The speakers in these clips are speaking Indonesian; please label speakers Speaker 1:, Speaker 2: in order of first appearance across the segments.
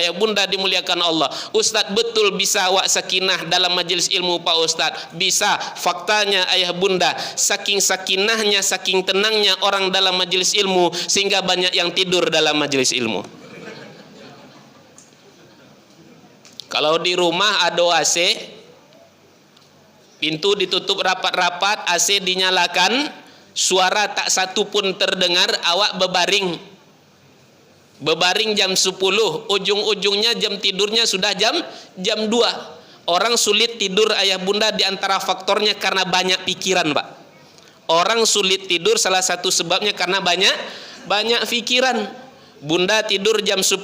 Speaker 1: Ayah bunda dimuliakan Allah, Ustadz betul bisa awak sakinah dalam majelis ilmu Pak Ustadz? Bisa. Faktanya ayah bunda, saking sakinahnya, saking tenangnya orang dalam majelis ilmu, sehingga banyak yang tidur dalam majelis ilmu. Kalau di rumah ada AC, pintu ditutup rapat-rapat, AC dinyalakan, suara tak satu pun terdengar, awak bebaring jam 10, ujung-ujungnya jam tidurnya sudah jam 2. Orang sulit tidur ayah bunda di antara faktornya karena banyak pikiran, Pak. Orang sulit tidur salah satu sebabnya karena banyak pikiran. Bunda tidur jam 10,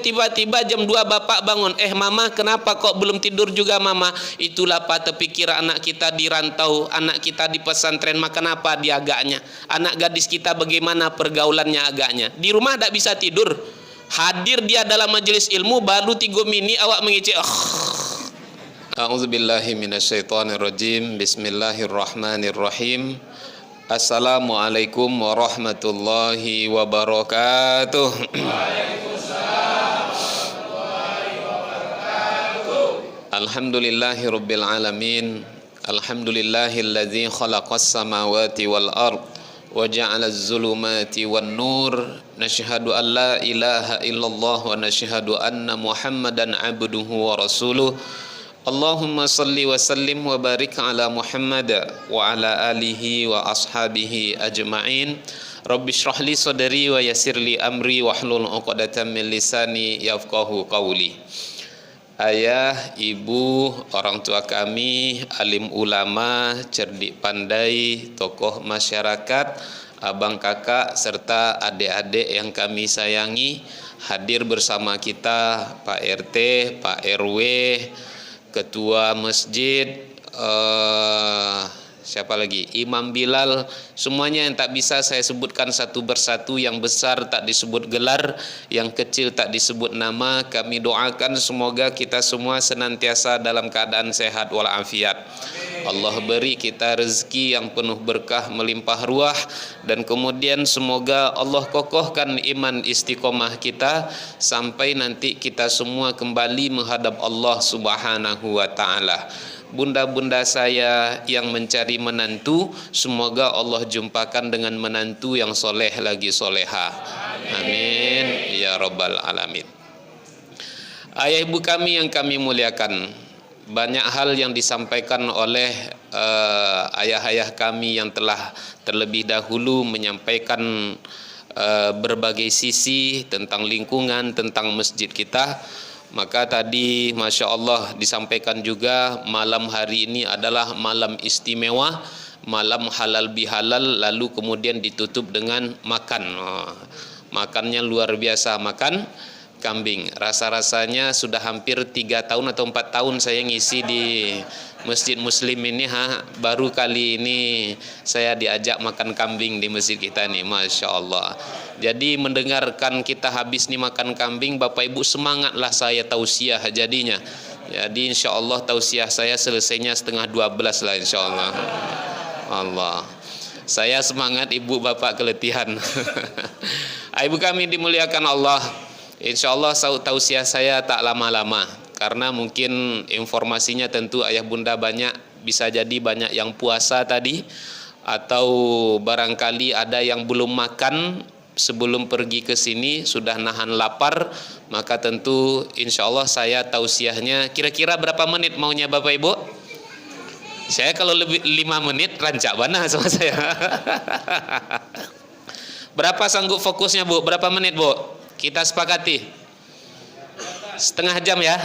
Speaker 1: tiba-tiba jam 2 bapak bangun, mama kenapa kok belum tidur juga mama? Itulah Pak, terpikir anak kita di rantau, anak kita di pesantren, makan apa dia agaknya, anak gadis kita bagaimana pergaulannya agaknya. Di rumah tidak bisa tidur, hadir dia dalam majelis ilmu baru 3 mini awak mengicik. A'udzubillahi minasyaitonirrajim. Bismillahirrahmanirrahim. Assalamualaikum warahmatullahi wabarakatuh. Waalaikumsalam warahmatullahi wabarakatuh. Alhamdulillahi rabbil alamin. Alhamdulillahilladzi khalaqas samawati wal ard wa ja'alaz zulumati wan nur. Nashhadu an la ilaha illallah wa nashhadu anna Muhammadan abduhu wa rasuluh. Allahumma salli wa sallim wa barik ala Muhammad wa ala alihi wa ashabihi ajma'in. Rabbi shrah li sadri wa yassir li amri wa hlul 'uqdatam min lisani yafqahu qawli. Ayah, ibu, orang tua kami, alim ulama, cerdik pandai, tokoh masyarakat, abang kakak serta adik-adik yang kami sayangi, hadir bersama kita Pak RT, Pak RW, Ketua Masjid, siapa lagi, Imam Bilal, semuanya yang tak bisa saya sebutkan satu persatu, yang besar tak disebut gelar, yang kecil tak disebut nama. Kami doakan semoga kita semua senantiasa dalam keadaan sehat walafiat. Allah beri kita rezeki yang penuh berkah melimpah ruah, dan kemudian semoga Allah kokohkan iman istiqomah kita sampai nanti kita semua kembali menghadap Allah Subhanahu wa taala. Bunda-bunda saya yang mencari menantu, semoga Allah jumpakan dengan menantu yang soleh lagi soleha. Amin ya rabbal alamin. Ayah ibu kami yang kami muliakan, banyak hal yang disampaikan oleh ayah-ayah kami yang telah terlebih dahulu menyampaikan berbagai sisi tentang lingkungan, tentang masjid kita. Maka tadi Masya Allah disampaikan juga malam hari ini adalah malam istimewa, malam halal bihalal, lalu kemudian ditutup dengan makan. Makannya luar biasa, makan kambing. Rasa-rasanya sudah hampir 3 tahun atau 4 tahun saya ngisi di Masjid Muslim ini, baru kali ini saya diajak makan kambing di masjid kita nih, Masya Allah. Jadi mendengarkan kita habis nih makan kambing, Bapak Ibu semangatlah saya tausiah jadinya. Jadi insya Allah tausiah saya selesainya 11:30 lah insya Allah. Allah, saya semangat, ibu bapak keletihan. Ibu kami dimuliakan Allah, insya Allah tausiah saya tak lama-lama, karena mungkin informasinya tentu ayah bunda banyak, bisa jadi banyak yang puasa tadi, atau barangkali ada yang belum makan sebelum pergi ke sini, sudah nahan lapar. Maka tentu insya Allah saya tausiahnya kira-kira berapa menit maunya Bapak Ibu? Saya kalau lebih 5 menit rancak bana sama saya. Berapa sanggup fokusnya Bu? Berapa menit Bu? Kita sepakati setengah jam ya,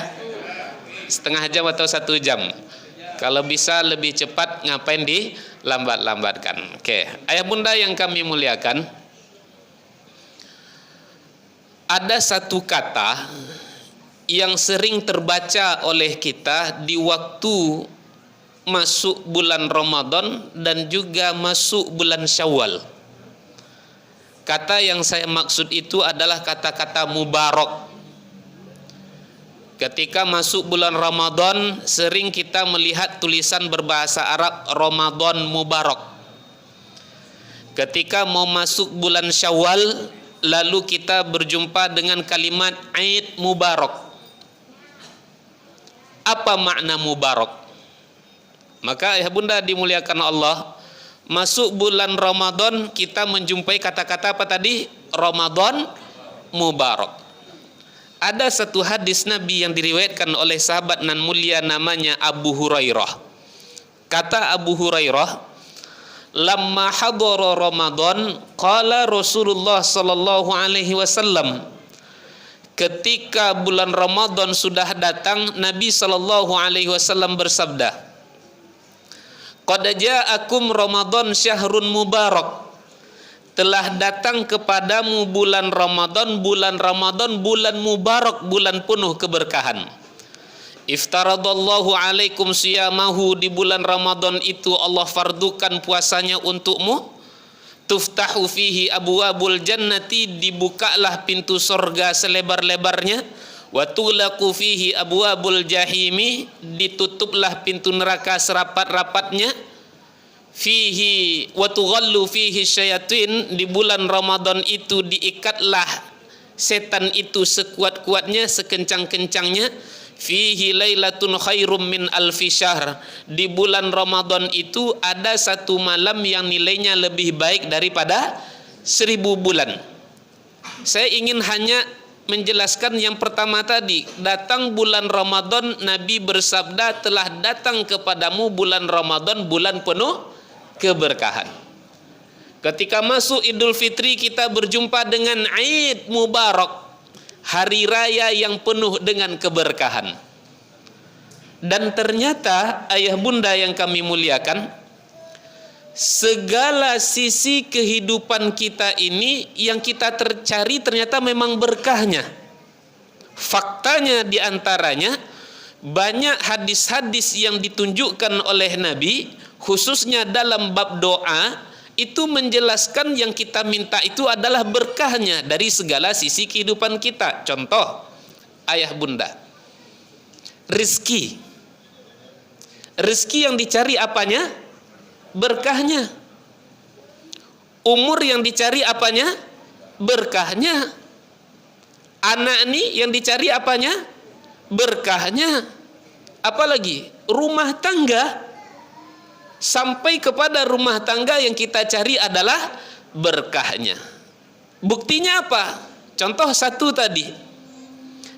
Speaker 1: setengah jam atau 1 jam. Kalau bisa lebih cepat, ngapain di lambat-lambatkan. Oke, ayah bunda yang kami muliakan, ada satu kata yang sering terbaca oleh kita di waktu masuk bulan Ramadan dan juga masuk bulan Syawal. Kata yang saya maksud itu adalah kata-kata mubarak. Ketika masuk bulan Ramadan, sering kita melihat tulisan berbahasa Arab Ramadan Mubarak. Ketika mau masuk bulan Syawal, lalu kita berjumpa dengan kalimat Aid Eid Mubarak. Apa makna Mubarak? Maka ayah bunda dimuliakan Allah, masuk bulan Ramadan kita menjumpai kata-kata apa tadi? Ramadan Mubarak. Ada satu hadis Nabi yang diriwayatkan oleh sahabat nan mulia namanya Abu Hurairah. Kata Abu Hurairah, lamma hadara Ramadan qala Rasulullah sallallahu alaihi wasallam, ketika bulan Ramadan sudah datang, Nabi sallallahu alaihi wasallam bersabda, qad ja'akum Ramadan syahrun mubarak, telah datang kepadamu bulan Ramadan bulan mubarak, bulan penuh keberkahan. Iftaradallahu alaikum siyamahu, di bulan Ramadan itu Allah fardukan puasanya untukmu. Tuftahu fihi abwabul jannati, dibukalah pintu surga selebar-lebarnya. Wa tughlaqu fihi abwabul jahimi, ditutuplah pintu neraka serapat-rapatnya. Fihi wa tughallu fihi syayatin, di bulan Ramadan itu diikatlah setan itu sekuat-kuatnya, sekencang-kencangnya. Fihi lailatun khairum min alfi syahr, di bulan Ramadan itu ada satu malam yang nilainya lebih baik daripada 1000 bulan. Saya ingin hanya menjelaskan yang pertama tadi, datang bulan Ramadan, Nabi bersabda telah datang kepadamu bulan Ramadan, bulan penuh keberkahan. Ketika masuk Idul Fitri kita berjumpa dengan Eid Mubarak, hari raya yang penuh dengan keberkahan. Dan ternyata ayah bunda yang kami muliakan, segala sisi kehidupan kita ini yang kita tercari ternyata memang berkahnya. Faktanya diantaranya banyak hadis-hadis yang ditunjukkan oleh Nabi, khususnya dalam bab doa, itu menjelaskan yang kita minta itu adalah berkahnya dari segala sisi kehidupan kita. Contoh, ayah bunda, rezeki yang dicari apanya? Berkahnya. Umur yang dicari apanya? Berkahnya. Anak nih yang dicari apanya? Berkahnya. Apalagi rumah tangga, sampai kepada rumah tangga yang kita cari adalah berkahnya. Buktinya apa? Contoh satu tadi,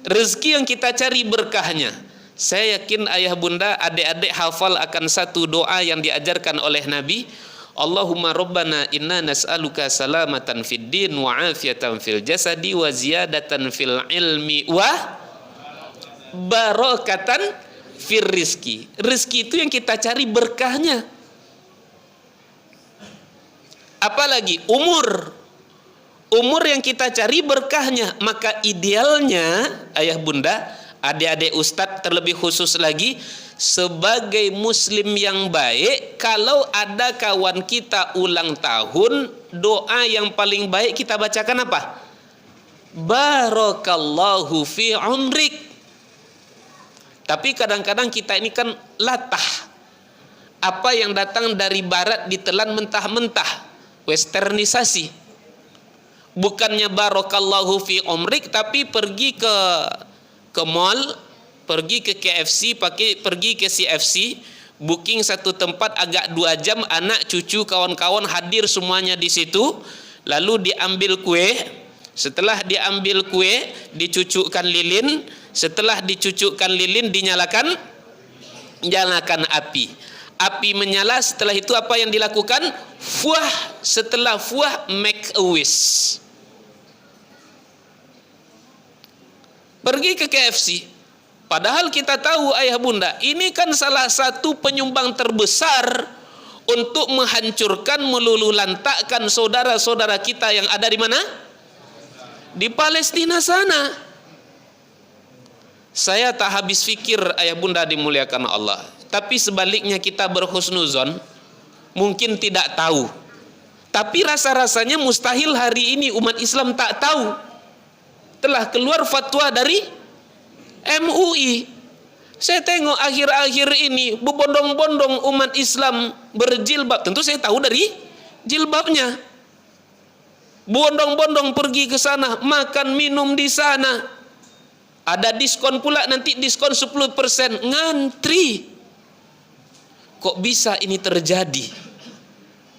Speaker 1: rezeki yang kita cari berkahnya. Saya yakin ayah bunda, adik-adik hafal akan satu doa yang diajarkan oleh Nabi. Allahumma rabbana inna nas'aluka salamatan fid din wa afiatan fil jasadi wa ziyadatan fil ilmi wa barakatan fir rizki. Rizki itu yang kita cari berkahnya. Apalagi umur yang kita cari berkahnya. Maka idealnya ayah bunda, adik-adik ustadz terlebih khusus lagi, sebagai muslim yang baik, kalau ada kawan kita ulang tahun, doa yang paling baik kita bacakan apa? Barakallahu fi umrik. Tapi kadang-kadang kita ini kan latah, apa yang datang dari barat ditelan mentah-mentah, westernisasi. Bukannya barakallahu fi umrik, tapi pergi ke mall, pergi ke KFC, pergi ke CFC, booking satu tempat agak 2 jam, anak cucu kawan-kawan hadir semuanya di situ, lalu diambil kue. Setelah diambil kue, dicucukkan lilin. Setelah dicucukkan lilin, nyalakan api. Api menyala, setelah itu apa yang dilakukan? Fuah. Setelah fuah, make a wish. Pergi ke KFC. Padahal kita tahu ayah bunda, ini kan salah satu penyumbang terbesar untuk menghancurkan, meluluhlantakkan saudara-saudara kita yang ada di mana? Di Palestina sana. Saya tak habis fikir ayah bunda dimuliakan Allah. Tapi sebaliknya kita berhusnuzon, mungkin tidak tahu. Tapi rasa-rasanya mustahil hari ini umat Islam tak tahu. Telah keluar fatwa dari MUI. Saya tengok akhir-akhir ini berbondong-bondong umat Islam berjilbab. Tentu saya tahu dari jilbabnya. Bondong-bondong pergi ke sana, makan minum di sana. Ada diskon pula, nanti diskon 10%. Ngantri. Kok bisa ini terjadi?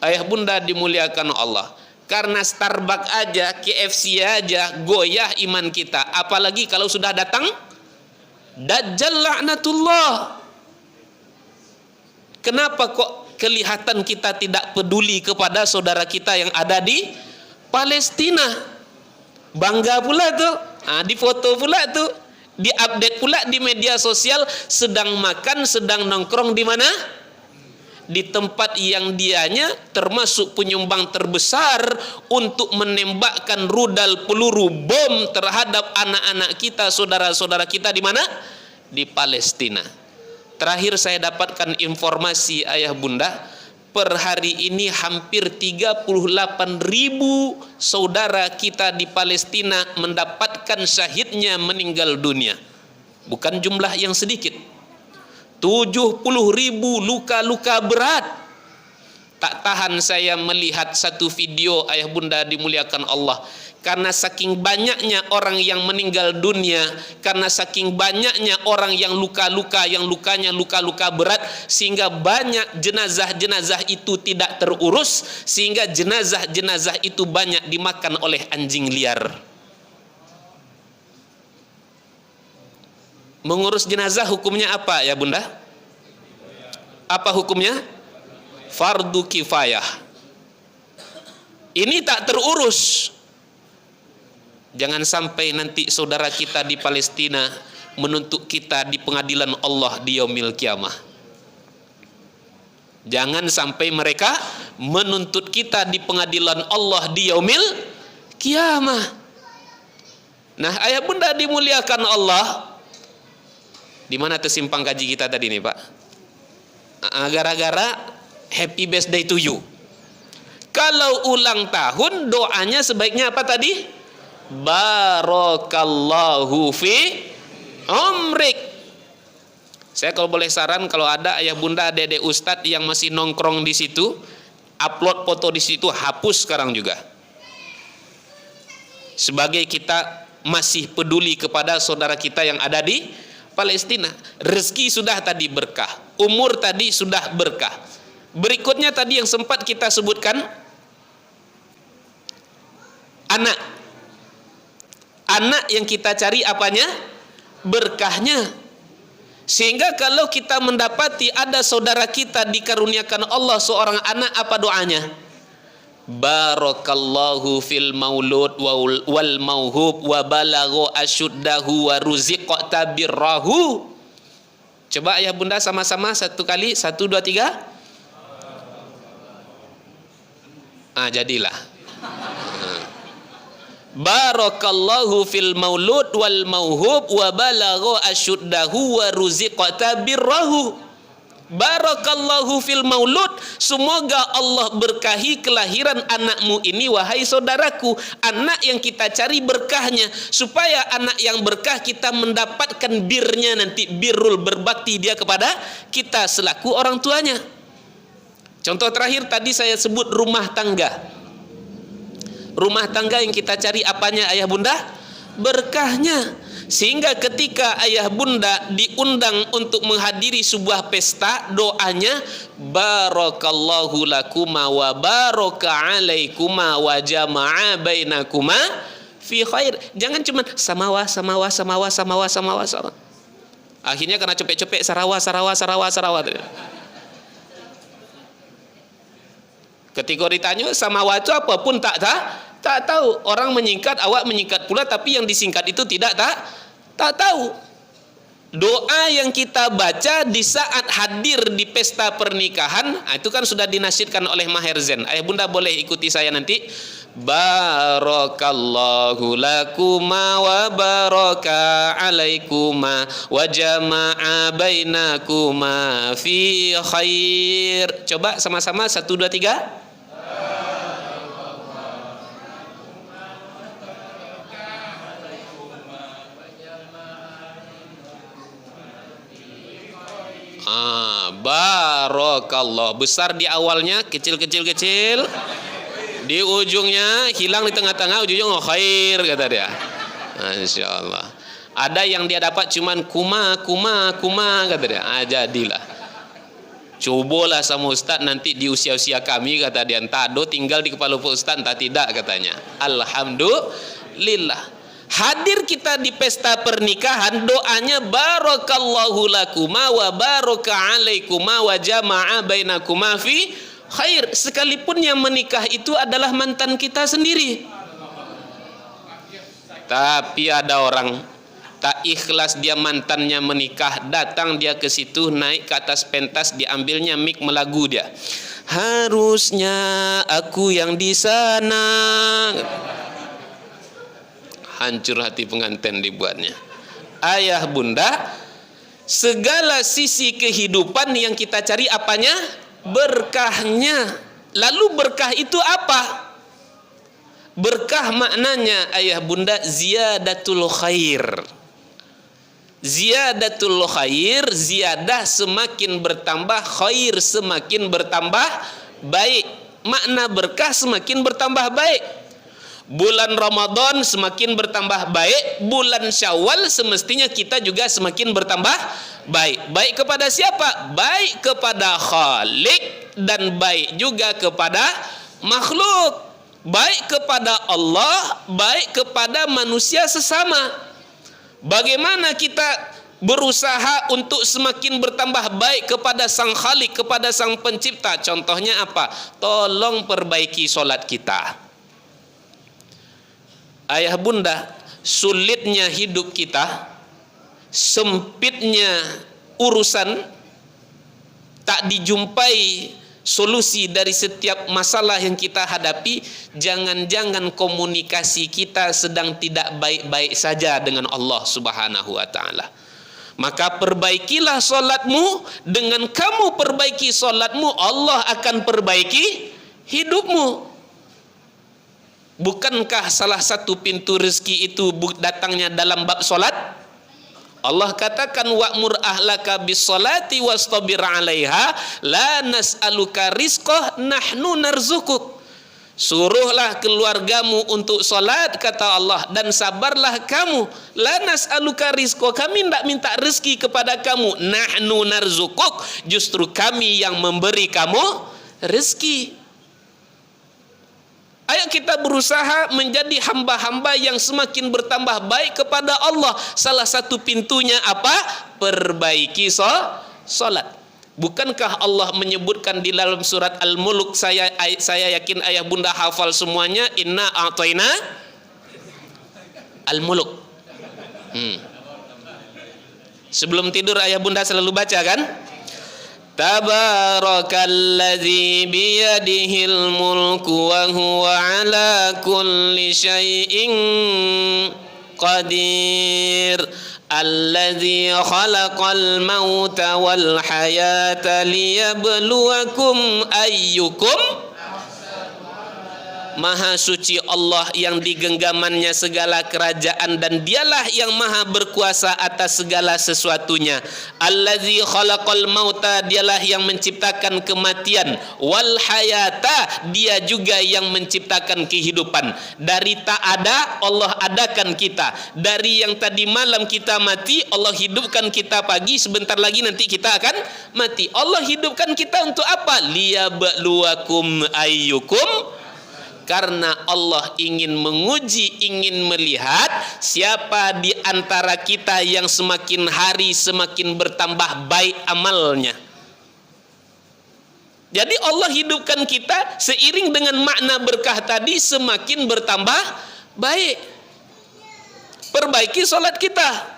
Speaker 1: Ayah bunda dimuliakan Allah. Karena Starbucks aja, KFC aja goyah iman kita. Apalagi kalau sudah datang Dajjal laknatullah. Kenapa kok kelihatan kita tidak peduli kepada saudara kita yang ada di Palestina? Bangga pula tuh, di foto pula tuh, di update pula di media sosial, sedang makan, sedang nongkrong di mana? Di tempat yang dianya termasuk penyumbang terbesar untuk menembakkan rudal peluru bom terhadap anak-anak kita, saudara-saudara kita di mana? Di Palestina. Terakhir saya dapatkan informasi ayah bunda, per hari ini hampir 38.000 saudara kita di Palestina mendapatkan syahidnya meninggal dunia. Bukan jumlah yang sedikit. 70.000 luka-luka berat. Tak tahan saya melihat satu video ayah bunda dimuliakan Allah. Karena saking banyaknya orang yang meninggal dunia, karena saking banyaknya orang yang luka-luka, yang lukanya luka-luka berat, sehingga banyak jenazah-jenazah itu tidak terurus, sehingga jenazah-jenazah itu banyak dimakan oleh anjing liar. Mengurus jenazah hukumnya apa ya bunda? Apa hukumnya? Fardu kifayah. Ini tak terurus. Jangan sampai nanti saudara kita di Palestina menuntut kita di pengadilan Allah di yaumil kiamah. Jangan sampai mereka menuntut kita di pengadilan Allah di yaumil kiamah. Nah, ayah bunda dimuliakan Allah. Di mana tersimpang kaji kita tadi nih, Pak? Gara-gara happy birthday to you. Kalau ulang tahun doanya sebaiknya apa tadi? Barakallahu fi umrik. Saya kalau boleh saran, kalau ada ayah bunda, dedek ustadz yang masih nongkrong di situ, upload foto di situ, hapus sekarang juga. Sebagai kita masih peduli kepada saudara kita yang ada di Palestina. Rezeki sudah tadi berkah, umur tadi sudah berkah. Berikutnya tadi yang sempat kita sebutkan, anak. Anak yang kita cari apanya? Berkahnya. Sehingga kalau kita mendapati ada saudara kita dikaruniakan Allah seorang anak, apa doanya? Barakallahu fil maulud wal mauhub wa balagha asyuddahu wa ruziqta birrahu. Coba ayah bunda sama-sama satu kali, 1, 2, 3. Jadilah. Barakallahu fil maulud wal mauhub wa balagha asyuddahu wa ruziqta birrahu. Barakallahu fil maulud, semoga Allah berkahi kelahiran anakmu ini wahai saudaraku. Anak yang kita cari berkahnya, supaya anak yang berkah kita mendapatkan birnya nanti, birrul, berbakti dia kepada kita selaku orang tuanya. Contoh terakhir tadi saya sebut rumah tangga. Rumah tangga yang kita cari apanya ayah bunda? Berkahnya. Sehingga ketika ayah bunda diundang untuk menghadiri sebuah pesta, doanya barakallahu lakuma wa baraka alaikuma wa jama'a bainakuma fi khair. Jangan cuma samawa. Akhirnya karena cepet-cepet Sarawak. Ketika ditanya samawa itu apa pun tak tahu. Orang menyingkat, awak menyingkat pula, tapi yang disingkat itu tak tahu. Doa yang kita baca di saat hadir di pesta pernikahan, itu kan sudah dinasyidkan oleh Maher Zain. Ayah bunda boleh ikuti saya nanti. Barakallahu lakuma wa baraka alaikuma wa jama'a bainakuma fi khair. Coba sama-sama 1, 2, 3. Barakallah. Besar di awalnya, kecil. Di ujungnya hilang, di tengah-tengah ujungnya khair kata dia. Masya Allah. Ada yang dia dapat cuman kuma kata dia. Jadilah. Cobalah sama Ustaz nanti di usia-usia kami, kata dia. Entah do tinggal di kepala Pak Ustaz, entah tidak katanya. Alhamdulillah. Hadir kita di pesta pernikahan, doanya barakallahu lakuma wa baraka alaikuma wa jama'a bainakuma fi khair. Sekalipun yang menikah itu adalah mantan kita sendiri. Tapi ada orang tak ikhlas, dia mantannya menikah, datang dia ke situ, naik ke atas pentas, diambilnya mic, melagu dia. Harusnya aku yang di sana. Hancur hati pengantin dibuatnya. Ayah bunda, segala sisi kehidupan yang kita cari apanya? Berkahnya. Lalu berkah itu apa? Berkah maknanya ayah bunda ziyadatul khair. Ziyadatul khair, ziyadah semakin bertambah, khair semakin bertambah baik. Makna berkah semakin bertambah baik. Bulan Ramadan semakin bertambah baik, bulan Syawal semestinya kita juga semakin bertambah baik. Baik kepada siapa? Baik kepada Khalik dan baik juga kepada makhluk. Baik kepada Allah, baik kepada manusia sesama. Bagaimana kita berusaha untuk semakin bertambah baik kepada Sang Khalik, kepada Sang Pencipta? Contohnya apa? Tolong perbaiki solat kita. Ayah bunda, sulitnya hidup kita, sempitnya urusan, tak dijumpai solusi dari setiap masalah yang kita hadapi. Jangan-jangan komunikasi kita sedang tidak baik-baik saja dengan Allah Subhanahu wa ta'ala. Maka perbaikilah solatmu. Dengan kamu perbaiki solatmu, Allah akan perbaiki hidupmu. Bukankah salah satu pintu rezeki itu datangnya dalam bab solat? Allah katakan wa'mur ahlaka bis-sholati wastabir 'alaiha la nas'aluka rizqah nahnu narzukuk. Suruhlah keluargamu untuk solat, kata Allah, dan sabarlah kamu. La nas'aluka rizqah, kami tidak minta rezeki kepada kamu. Nahnu narzukuk, justru kami yang memberi kamu rezeki. Ayo kita berusaha menjadi hamba-hamba yang semakin bertambah baik kepada Allah. Salah satu pintunya apa? Perbaiki solat. Bukankah Allah menyebutkan di dalam surat Al-Mulk, saya yakin ayah bunda hafal semuanya, inna a'tayna Al-Mulk. Sebelum tidur ayah bunda selalu baca kan? Tabarakalladzi biyadihil mulku wa huwa ala kulli syai'in qadir. Alladzi khalaqal mauta wal hayata liyabluwakum ayyukum. Maha suci Allah yang digenggamannya segala kerajaan, dan dialah yang maha berkuasa atas segala sesuatunya. Allazi khalaqal mauta, dialah yang menciptakan kematian. Wal hayata, dia juga yang menciptakan kehidupan. Dari tak ada, Allah adakan kita. Dari yang tadi malam kita mati, Allah hidupkan kita pagi, sebentar lagi nanti kita akan mati. Allah hidupkan kita untuk apa? Liyabluwakum ayyukum. Karena Allah ingin menguji, ingin melihat siapa di antara kita yang semakin hari semakin bertambah baik amalnya. Jadi Allah hidupkan kita seiring dengan makna berkah tadi, semakin bertambah baik. Perbaiki solat kita.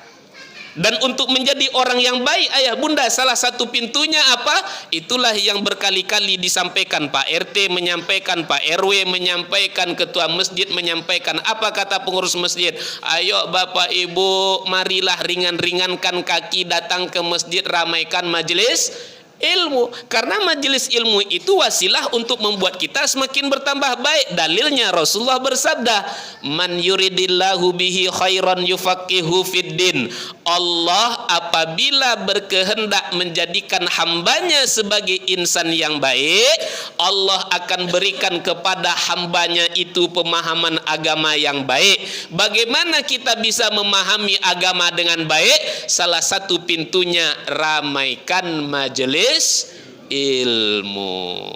Speaker 1: Dan untuk menjadi orang yang baik ayah bunda, salah satu pintunya apa? Itulah yang berkali-kali disampaikan Pak RT menyampaikan, Pak RW menyampaikan, ketua masjid menyampaikan. Apa kata pengurus masjid? Ayo Bapak Ibu, marilah ringan-ringankan kaki, datang ke masjid, ramaikan majelis ilmu. Karena majelis ilmu itu wasilah untuk membuat kita semakin bertambah baik. Dalilnya Rasulullah bersabda, man yuridillahu bihi khairan yufaqihu fiddin. Allah apabila berkehendak menjadikan hambanya sebagai insan yang baik, Allah akan berikan kepada hambanya itu pemahaman agama yang baik. Bagaimana kita bisa memahami agama dengan baik? Salah satu pintunya ramaikan majelis ilmu.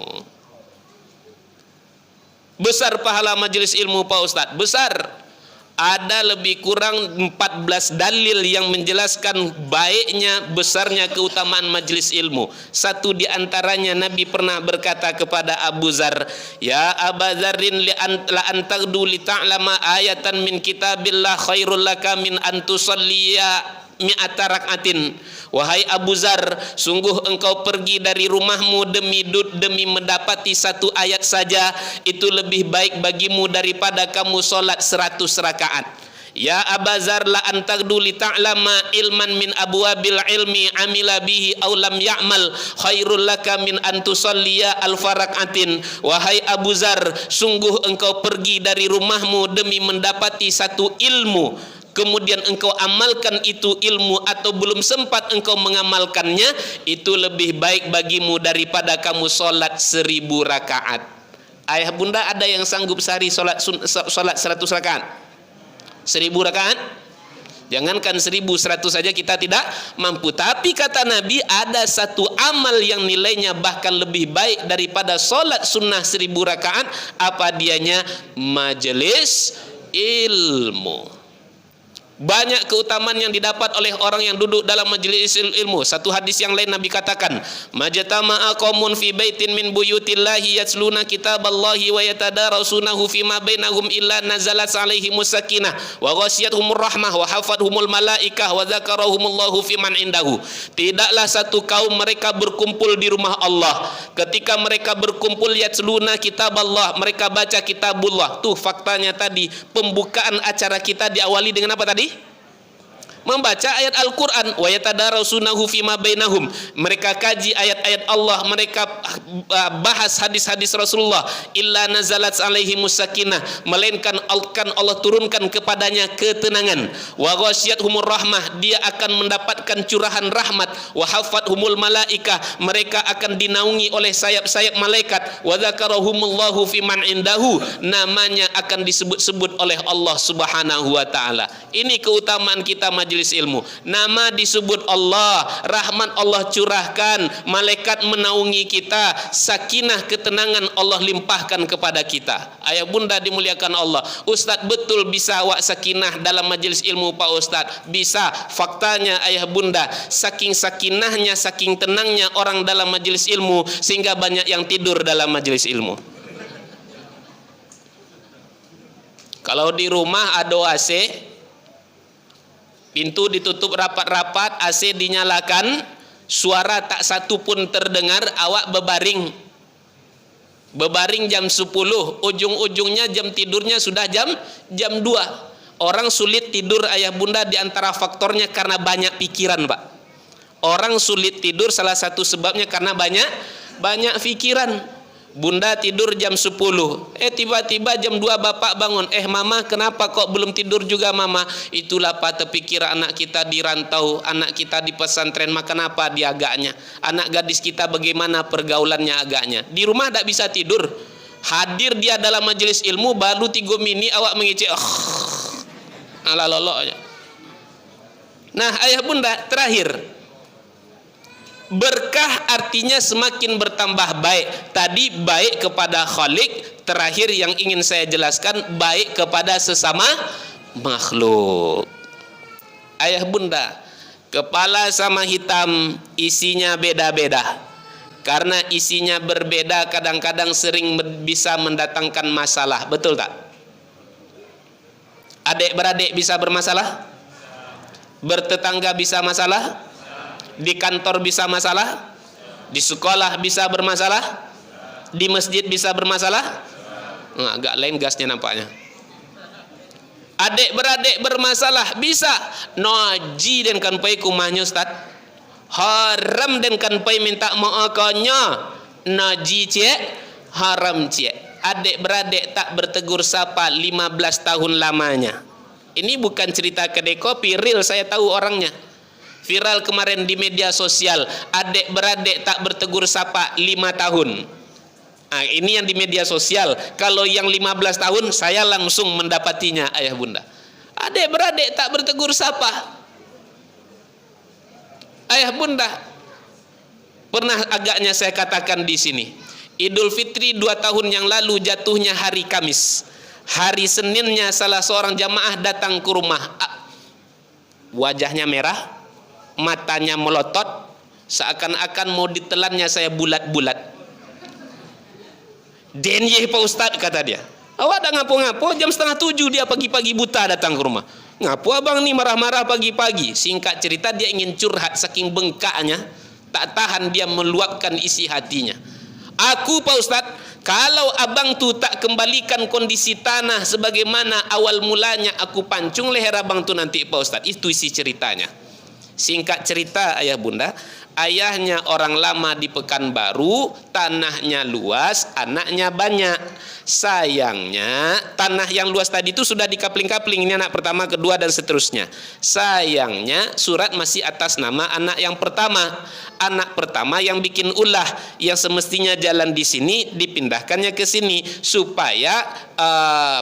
Speaker 1: Besar pahala majelis ilmu Pak Ustadz, besar. Ada lebih kurang 14 dalil yang menjelaskan baiknya, besarnya keutamaan majelis ilmu. Satu di antaranya Nabi pernah berkata kepada Abu Zar, "Ya Abu Zarrin, la antagdu li ta'lama ayatan min kitabillah khairul laka min an tusalliya mi'ata rak'atin." Wahai Abu Zar, sungguh engkau pergi dari rumahmu demi mendapati satu ayat saja, itu lebih baik bagimu daripada kamu solat 100 rakaat. Ya Abu Zar, la antagdu li ta'lama ilman min abwabil ilmi amila bihi aw lam ya'mal khairul laka min an tusalliya alfa rak'atin. Wahai Abu Zar, sungguh engkau pergi dari rumahmu demi mendapati satu ilmu, kemudian engkau amalkan itu ilmu atau belum sempat engkau mengamalkannya, itu lebih baik bagimu daripada kamu solat 1000 rakaat. Ayah bunda, ada yang sanggup sehari solat 100 rakaat? 1000 rakaat? Jangankan 1100 saja kita tidak mampu. Tapi kata Nabi, ada satu amal yang nilainya bahkan lebih baik daripada solat sunnah 1000 rakaat. Apa dianya? Majelis ilmu. Banyak keutamaan yang didapat oleh orang yang duduk dalam majelis ilmu. Satu hadis yang lain Nabi katakan, "Majtama'a qaumun fi baitin min buyutillahi yatluna kitaballahi wa yatadarasunahu fima bainahum illa nazalat 'alaihimus sakinah wa ghasyiyatuhumur rahmah wa hafathumul malaikah wa dzakarahumullahu fiman indahu." Tidaklah satu kaum mereka berkumpul di rumah Allah. Ketika mereka berkumpul yatluna kitaballah, mereka baca kitabullah. Tuh faktanya tadi, pembukaan acara kita diawali dengan apa tadi? Membaca ayat Al-Quran. Wa yatadarasunahu fima bainahum. Mereka kaji ayat-ayat Allah, mereka bahas hadis-hadis Rasulullah. Illa nazalat alaihimus sakinah, melainkan Allah turunkan kepadanya ketenangan. Wa ghasyiyatuhumur rahmah, dia akan mendapatkan curahan rahmat. Wa hafathumul malaikah, mereka akan dinaungi oleh sayap-sayap malaikat. Wa dzakarahumullahu fiman indahu, namanya akan disebut-sebut oleh Allah Subhanahu wa taala. Ini keutamaan kita majelis ilmu. Nama disebut Allah, rahmat Allah curahkan, malaikat menaungi kita, sakinah ketenangan Allah limpahkan kepada kita. Ayah bunda dimuliakan Allah. Ustadz, betul bisa awak sakinah dalam majelis ilmu Pak Ustadz? Bisa. Faktanya ayah bunda, saking sakinahnya, saking tenangnya orang dalam majelis ilmu, sehingga banyak yang tidur dalam majelis ilmu. Kalau di rumah ada AC, pintu ditutup rapat-rapat, AC dinyalakan, suara tak satu pun terdengar, awak bebaring. Bebaring jam 10, ujung-ujungnya jam tidurnya sudah jam 2. Orang sulit tidur ayah bunda di antara faktornya karena banyak pikiran, Pak. Orang sulit tidur salah satu sebabnya karena banyak pikiran. Bunda tidur jam 10, tiba-tiba jam 2 bapak bangun. Mama, kenapa kok belum tidur juga mama? Itulah Pak, terpikir anak kita di rantau, anak kita di pesantren, maka kenapa dia agaknya? Anak gadis kita bagaimana pergaulannya agaknya? Di rumah tak bisa tidur. Hadir dia dalam majelis ilmu, baru 3 mini awak mengicik. Ala loloknya. Nah ayah bunda, terakhir, berkah artinya semakin bertambah baik. Tadi baik kepada Khalik, terakhir yang ingin saya jelaskan, baik kepada sesama makhluk. Ayah bunda, kepala sama hitam isinya beda-beda. Karena isinya berbeda, kadang-kadang sering bisa mendatangkan masalah. Betul tak? Adik-beradik bisa bermasalah? Bertetangga bisa masalah? Di kantor bisa masalah, di sekolah bisa bermasalah, di masjid bisa bermasalah. Agak lain gasnya nampaknya. Adik-beradik bermasalah bisa. Noji dan kan pai kumahnya Ustaz. Haram dan kan pai minta maafnya. Noji cek, haram cek. Adik-beradik tak bertegur sapa 15 tahun lamanya. Ini bukan cerita kedai kopi, real, saya tahu orangnya. Viral kemarin di media sosial, adik beradik tak bertegur sapa 5 tahun. Nah, ini yang di media sosial. Kalau yang 15 tahun saya langsung mendapatinya, ayah bunda. Adik beradik tak bertegur sapa. Ayah bunda, pernah agaknya saya katakan di sini, Idul Fitri 2 tahun yang lalu jatuhnya hari Kamis. Hari Seninnya salah seorang jamaah datang ke rumah. Wajahnya merah, matanya melotot, seakan-akan mau ditelannya saya bulat-bulat. Denye Pak Ustadz, kata dia. Awak dah ngapo-ngapo, jam 6:30 dia pagi-pagi buta datang ke rumah. Ngapo abang nih marah-marah pagi-pagi? Singkat cerita, dia ingin curhat, saking bengkaknya tak tahan dia meluapkan isi hatinya. Aku Pak Ustadz, kalau abang tu tak kembalikan kondisi tanah sebagaimana awal mulanya, aku pancung leher abang tu nanti Pak Ustadz. Itu isi ceritanya. Singkat cerita ayah bunda, ayahnya orang lama di Pekanbaru, tanahnya luas, anaknya banyak. Sayangnya tanah yang luas tadi itu sudah dikapling-kapling, ini anak pertama, kedua dan seterusnya. Sayangnya surat masih atas nama anak yang pertama. Anak pertama yang bikin ulah, yang semestinya jalan di sini dipindahkannya ke sini supaya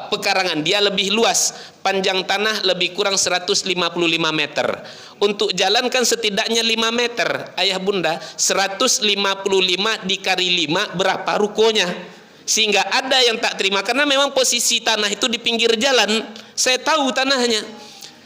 Speaker 1: pekarangan dia lebih luas. Panjang tanah lebih kurang 155 meter. Untuk jalan kan setidaknya 5 meter. Ayah bunda, 155 dikali 5 berapa rukonya? Sehingga ada yang tak terima karena memang posisi tanah itu di pinggir jalan. Saya tahu tanahnya.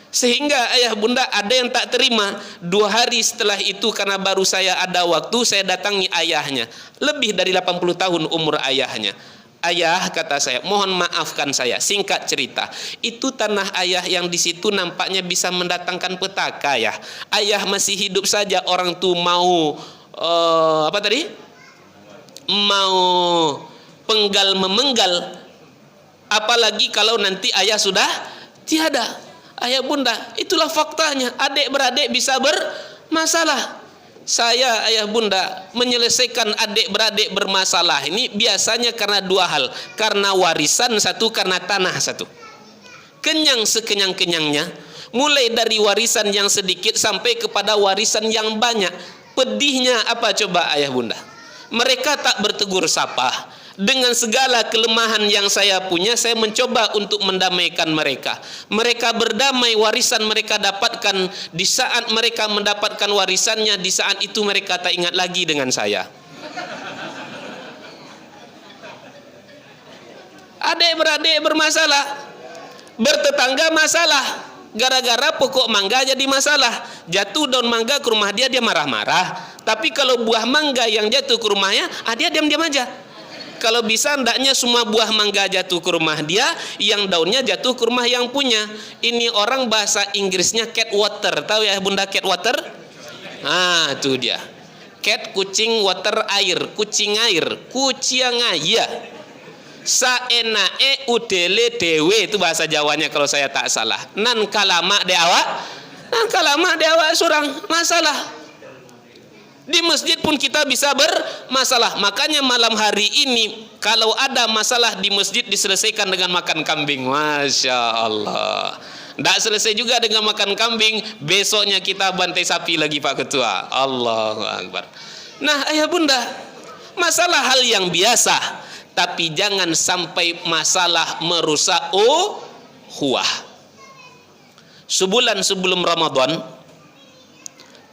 Speaker 1: Sehingga ayah bunda ada yang tak terima. 2 hari setelah itu, karena baru saya ada waktu, saya datangi ayahnya. Lebih dari 80 tahun umur ayahnya. Ayah, kata saya, mohon maafkan saya. Singkat cerita, itu tanah ayah yang di situ nampaknya bisa mendatangkan petaka ya. Ayah masih hidup saja, orang tu mau apa tadi? Mau penggal memenggal. Apalagi kalau nanti ayah sudah tiada. Ayah bunda, itulah faktanya. Adik beradik bisa bermasalah. Saya ayah bunda menyelesaikan adik beradik bermasalah ini biasanya karena 2 hal. Karena warisan satu, karena tanah satu. Kenyang sekenyang-kenyangnya, mulai dari warisan yang sedikit sampai kepada warisan yang banyak. Pedihnya apa coba ayah bunda? Mereka tak bertegur sapa. Dengan segala kelemahan yang saya punya, saya mencoba untuk mendamaikan mereka. Mereka berdamai, warisan mereka dapatkan. Di saat mereka mendapatkan warisannya, di saat itu mereka tak ingat lagi dengan saya. Adik beradik bermasalah, bertetangga masalah. Gara-gara pokok mangga jadi masalah. Jatuh daun mangga ke rumah dia, dia marah-marah. Tapi kalau buah mangga yang jatuh ke rumahnya, dia diam-diam aja. Kalau bisa hendaknya semua buah mangga jatuh ke rumah dia, yang daunnya jatuh ke rumah yang punya. Ini orang bahasa Inggrisnya cat water. Tahu ya bunda cat water? Ah, itu dia. Cat kucing, water air, kucing air, kuciang air. Saenae udele dewe, itu bahasa Jawanya kalau saya tak salah. Nan kalama de awak, nan kalama de awak surang masalah. Di masjid pun kita bisa bermasalah. Makanya malam hari ini kalau ada masalah di masjid diselesaikan dengan makan kambing. Masya Allah. Tidak selesai juga dengan makan kambing, besoknya kita bantai sapi lagi Pak Ketua. Allahu Akbar. Nah ayah bunda, masalah hal yang biasa, tapi jangan sampai masalah merusak ukhuwah. Sebulan sebelum Ramadan,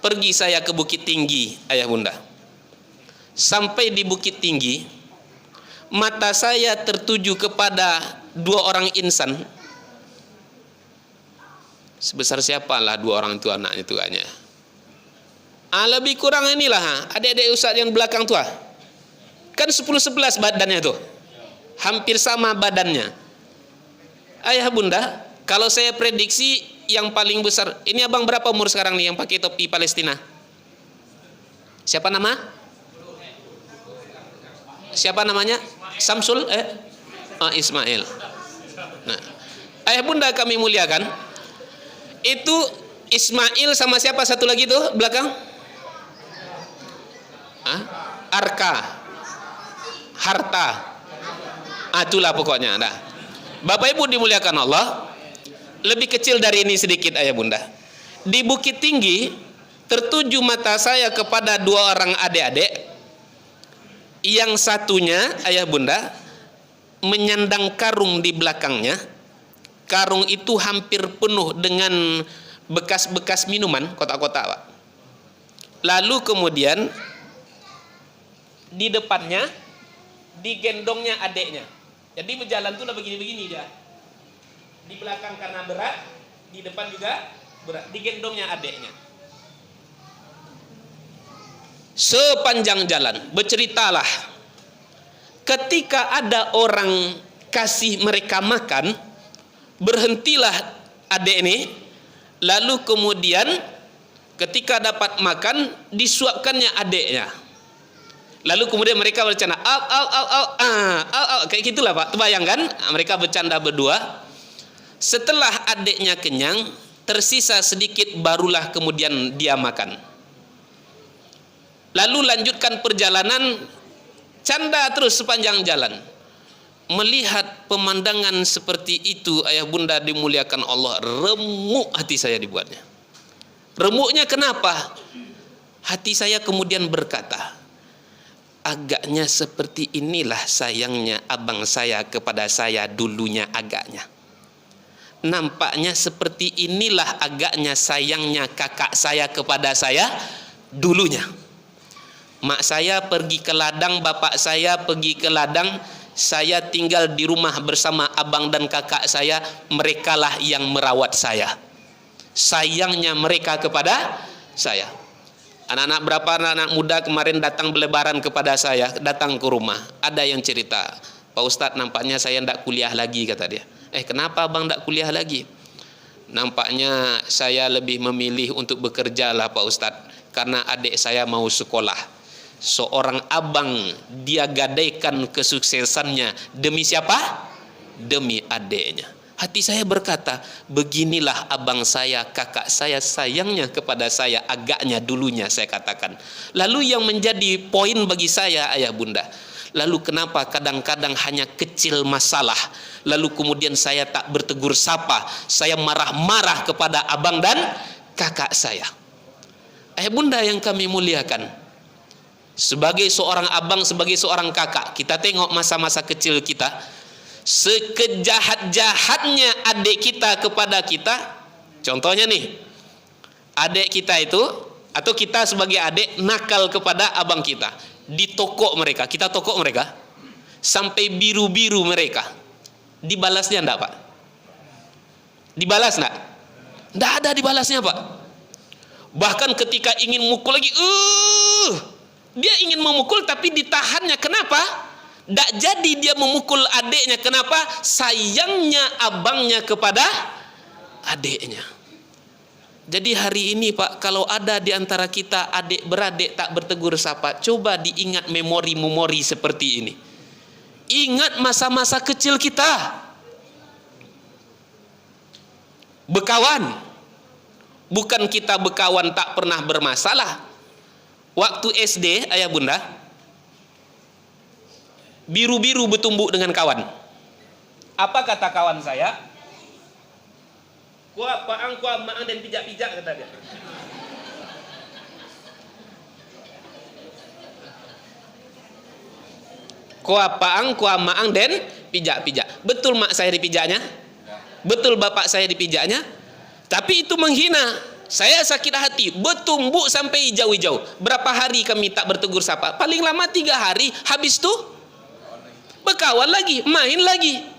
Speaker 1: pergi saya ke Bukit Tinggi, ayah bunda. Sampai di Bukit Tinggi, mata saya tertuju kepada 2 orang insan. Sebesar siapalah 2 orang itu anaknya tuanya. Lebih kurang inilah, adik-adik ustaz yang belakang tua. Kan 10-11 badannya tuh. Hampir sama badannya. Ayah bunda, kalau saya prediksi yang paling besar, ini abang berapa umur sekarang nih yang pakai topi Palestina? Siapa nama? Siapa namanya? Samsul? Ismail. Nah, ayah bunda kami muliakan, itu Ismail sama siapa satu lagi tuh belakang? Arka, harta. Itulah pokoknya. Nah, Bapak Ibu dimuliakan Allah. lebih kecil dari ini sedikit ayah bunda. Di Bukit Tinggi tertuju mata saya kepada dua orang adik-adik. Yang satunya ayah bunda menyandang karung di belakangnya. Karung itu hampir penuh dengan bekas-bekas minuman, kotak-kotak Pak. Lalu kemudian di depannya digendongnya adiknya. Jadi berjalan tuh lah begini-begini dia. Di belakang karena berat, di depan juga berat. Digendongnya adiknya. Sepanjang jalan berceritalah, ketika ada orang kasih mereka makan, berhentilah adik ini, lalu kemudian ketika dapat makan disuapkannya adiknya. Lalu kemudian mereka bercanda, kayak gitulah Pak. Bayangkan mereka bercanda berdua. Setelah adiknya kenyang, tersisa sedikit, barulah kemudian dia makan. Lalu lanjutkan perjalanan, canda terus sepanjang jalan. Melihat pemandangan seperti itu, ayah bunda dimuliakan Allah, remuk hati saya dibuatnya. Remuknya kenapa? Hati saya kemudian berkata, agaknya seperti inilah sayangnya abang saya kepada saya dulunya agaknya. Nampaknya seperti inilah agaknya sayangnya kakak saya kepada saya dulunya. Mak saya pergi ke ladang, bapak saya pergi ke ladang, saya tinggal di rumah bersama abang dan kakak saya, merekalah yang merawat saya. Sayangnya mereka kepada saya. Anak-anak berapa anak-anak muda kemarin datang berlebaran kepada saya, datang ke rumah. Ada yang cerita, Pak Ustadz nampaknya saya tidak kuliah lagi, kata dia. Kenapa abang tidak kuliah lagi? Nampaknya saya lebih memilih untuk bekerja lah Pak Ustadz, karena adik saya mau sekolah. Seorang abang dia gadaikan kesuksesannya demi siapa? Demi adiknya. Hati saya berkata, beginilah abang saya, kakak saya sayangnya kepada saya, agaknya dulunya saya katakan. Lalu yang menjadi poin bagi saya ayah bunda, lalu kenapa kadang-kadang hanya kecil masalah, lalu kemudian saya tak bertegur sapa, saya marah-marah kepada abang dan kakak saya. Ayah bunda yang kami muliakan, sebagai seorang abang, sebagai seorang kakak, kita tengok masa-masa kecil kita, sekejahat-jahatnya adik kita kepada kita. Contohnya nih, adik kita itu, atau kita sebagai adik nakal kepada abang kita, ditokok mereka, kita tokok mereka sampai biru-biru mereka. Dibalasnya enggak Pak? Dibalas enggak? Enggak ada dibalasnya Pak. Bahkan ketika ingin mukul lagi, dia ingin memukul tapi ditahannya. Kenapa? Tak jadi dia memukul adiknya. Kenapa? Sayangnya abangnya kepada adiknya. Jadi hari ini Pak, kalau ada di antara kita adik beradik tak bertegur sapa, coba diingat memori-memori seperti ini. Ingat masa-masa kecil kita. Bekawan. Bukan kita bekawan tak pernah bermasalah. Waktu SD ayah bunda, biru-biru bertumbuk dengan kawan. Apa kata kawan saya? Kuah paang, kuah maang dan pijak-pijak, kata dia. Kuah paang, kuah maang dan pijak-pijak. Betul mak saya dipijaknya? Betul bapak saya dipijaknya? Tapi itu menghina. Saya sakit hati, bertumbuk sampai hijau-hijau. Berapa hari kami tak bertegur sapa? Paling lama 3 hari, habis itu berkawan lagi, main lagi.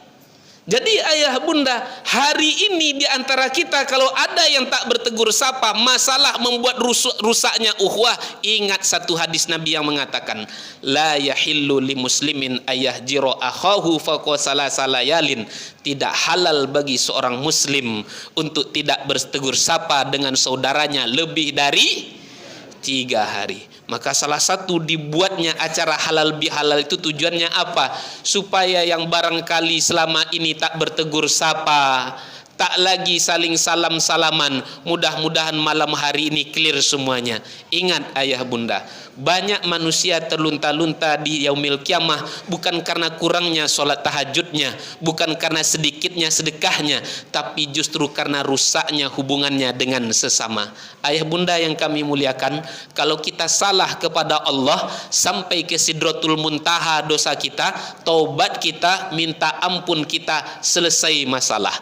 Speaker 1: Jadi ayah bunda, hari ini di antara kita kalau ada yang tak bertegur sapa, masalah membuat rusaknya ukhuwah, ingat satu hadis Nabi yang mengatakan, la yahillu li muslimin ayahjiro akhahu fawqa salasa layalin. Tidak halal bagi seorang muslim untuk tidak bertegur sapa dengan saudaranya lebih dari 3 hari. Maka salah satu dibuatnya acara halal bihalal itu tujuannya apa? Supaya yang barangkali selama ini tak bertegur sapa, tak lagi saling salam-salaman. Mudah-mudahan malam hari ini clear semuanya. Ingat ayah bunda, banyak manusia terlunta-lunta di yaumil kiamah bukan karena kurangnya solat tahajudnya, bukan karena sedikitnya sedekahnya, tapi justru karena rusaknya hubungannya dengan sesama. Ayah bunda yang kami muliakan, kalau kita salah kepada Allah sampai ke sidratul muntaha dosa kita, taubat kita, minta ampun kita, selesai masalah.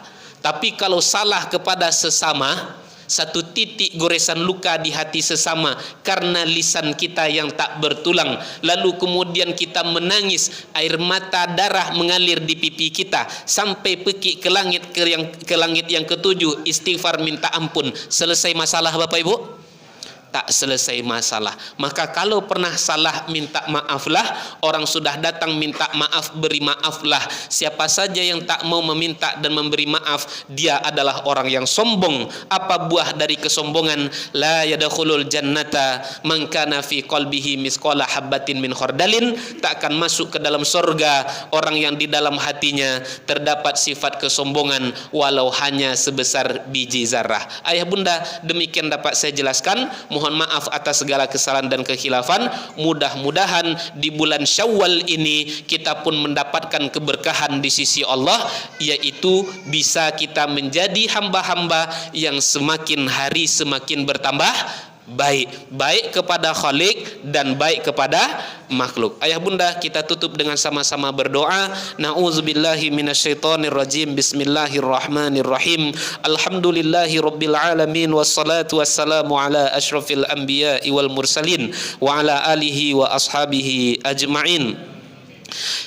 Speaker 1: Tapi kalau salah kepada sesama, satu titik goresan luka di hati sesama karena lisan kita yang tak bertulang, lalu kemudian kita menangis, air mata darah mengalir di pipi kita sampai pekik ke langit yang ketujuh, istighfar minta ampun, selesai masalah Bapak Ibu? Tak selesai masalah. Maka kalau pernah salah, minta maaflah. Orang sudah datang minta maaf, beri maaflah. Siapa saja yang tak mau meminta dan memberi maaf, dia adalah orang yang sombong. Apa buah dari kesombongan? La yadkhulul jannata man kana fi qalbihi misqala habatin min khardalin. Tak akan masuk ke dalam surga orang yang di dalam hatinya terdapat sifat kesombongan walau hanya sebesar biji zarah. Ayah bunda, demikian dapat saya jelaskan. Mohon maaf atas segala kesalahan dan kekhilafan. Mudah-mudahan di bulan Syawal ini kita pun mendapatkan keberkahan di sisi Allah, yaitu bisa kita menjadi hamba-hamba yang semakin hari semakin bertambah baik kepada Khalik dan baik kepada makhluk. Ayah bunda, kita tutup dengan sama-sama berdoa. Na'udzubillahi minasyaitonirrajim. Bismillahirrahmanirrahim. Alhamdulillahi rabbil alamin, wassalatu wassalamu ala asyrafil anbiya'i wal mursalin wa ala alihi wa ashabihi ajma'in.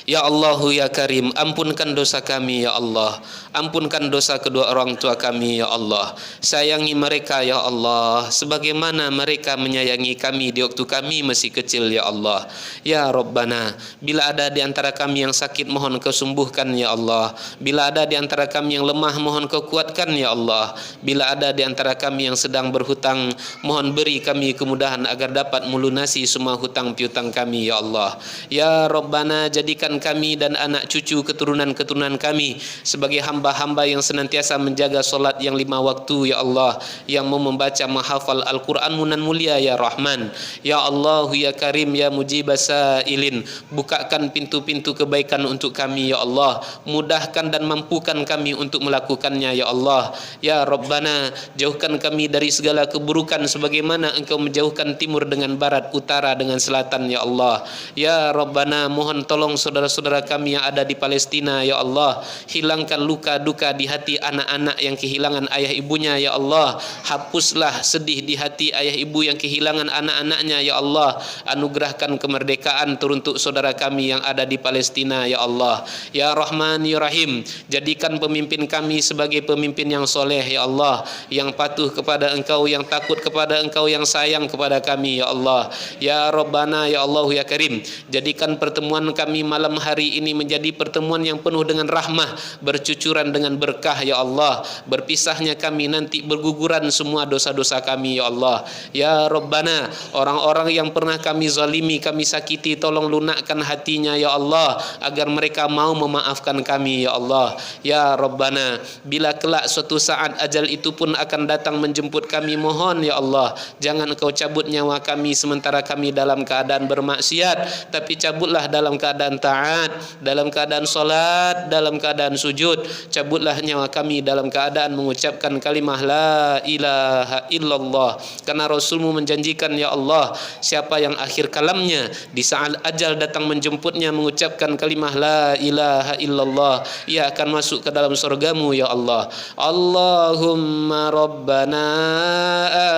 Speaker 1: Ya Allah ya Karim, ampunkan dosa kami ya Allah, ampunkan dosa kedua orang tua kami ya Allah. Sayangi mereka ya Allah sebagaimana mereka menyayangi kami di waktu kami masih kecil ya Allah. Ya Rabbana, bila ada di antara kami yang sakit, mohon kau sembuhkan ya Allah. Bila ada di antara kami yang lemah, mohon kau kuatkan ya Allah. Bila ada di antara kami yang sedang berhutang, mohon beri kami kemudahan agar dapat melunasi semua hutang piutang kami ya Allah. Ya Rabbana, jadikan kami dan anak cucu keturunan-keturunan kami sebagai hamba-hamba yang senantiasa menjaga solat yang 5 waktu ya Allah, yang mau membaca menghafal Al-Quran nan mulia ya Rahman. Ya Allah ya Karim ya Mujibas Sa'ilin, bukakan pintu-pintu kebaikan untuk kami ya Allah, mudahkan dan mampukan kami untuk melakukannya ya Allah. Ya Rabbana, jauhkan kami dari segala keburukan sebagaimana Engkau menjauhkan timur dengan barat, utara dengan selatan ya Allah. Ya Rabbana, mohon tolong saudara-saudara kami yang ada di Palestina ya Allah, hilangkan luka duka di hati anak-anak yang kehilangan ayah ibunya ya Allah. Hapuslah sedih di hati ayah ibu yang kehilangan anak-anaknya ya Allah. Anugerahkan kemerdekaan teruntuk saudara kami yang ada di Palestina ya Allah. Ya Rahman ya Rahim, jadikan pemimpin kami sebagai pemimpin yang soleh ya Allah, yang patuh kepada Engkau, yang takut kepada Engkau, yang sayang kepada kami ya Allah. Ya Rabbana ya Allah ya Karim, jadikan pertemuan kami malam hari ini menjadi pertemuan yang penuh dengan rahmah, bercucuran dengan berkah ya Allah. Berpisahnya kami nanti berguguran semua dosa-dosa kami ya Allah. Ya Rabbana, orang-orang yang pernah kami zalimi, kami sakiti, tolong lunakkan hatinya ya Allah, agar mereka mau memaafkan kami ya Allah. Ya Rabbana, bila kelak suatu saat ajal itu pun akan datang menjemput kami, mohon ya Allah, jangan Engkau cabut nyawa kami sementara kami dalam keadaan bermaksiat, tapi cabutlah dalam keadaan taat, dalam keadaan solat, dalam keadaan sujud. Cabutlah nyawa kami dalam keadaan mengucapkan kalimah la ilaha illallah, karena Rasulmu menjanjikan ya Allah, siapa yang akhir kalamnya di saat ajal datang menjemputnya mengucapkan kalimah la ilaha illallah, ia akan masuk ke dalam surgamu ya Allah. Allahumma rabbana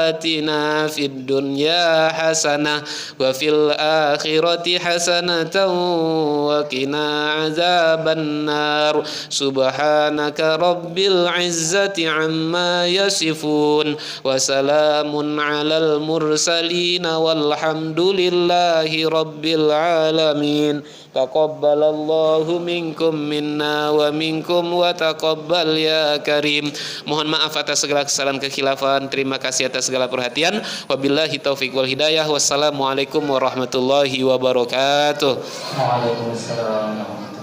Speaker 1: atina fid dunya hasanah wa fil akhirati hasanatan wa qina azaban nar. Subhanaka rabbil izzati amma yasifun wa salamun alal mursalin walhamdulillahi rabbil alamin. Taqabbalallahu minkum minna wa minkum wa taqabbal ya Karim. Mohon maaf atas segala kesalahan kekhilafan. Terima kasih atas segala perhatian. Wabillahi taufiq wal hidayah. Wassalamualaikum warahmatullahi wabarakatuh.
Speaker 2: Waalaikumsalam.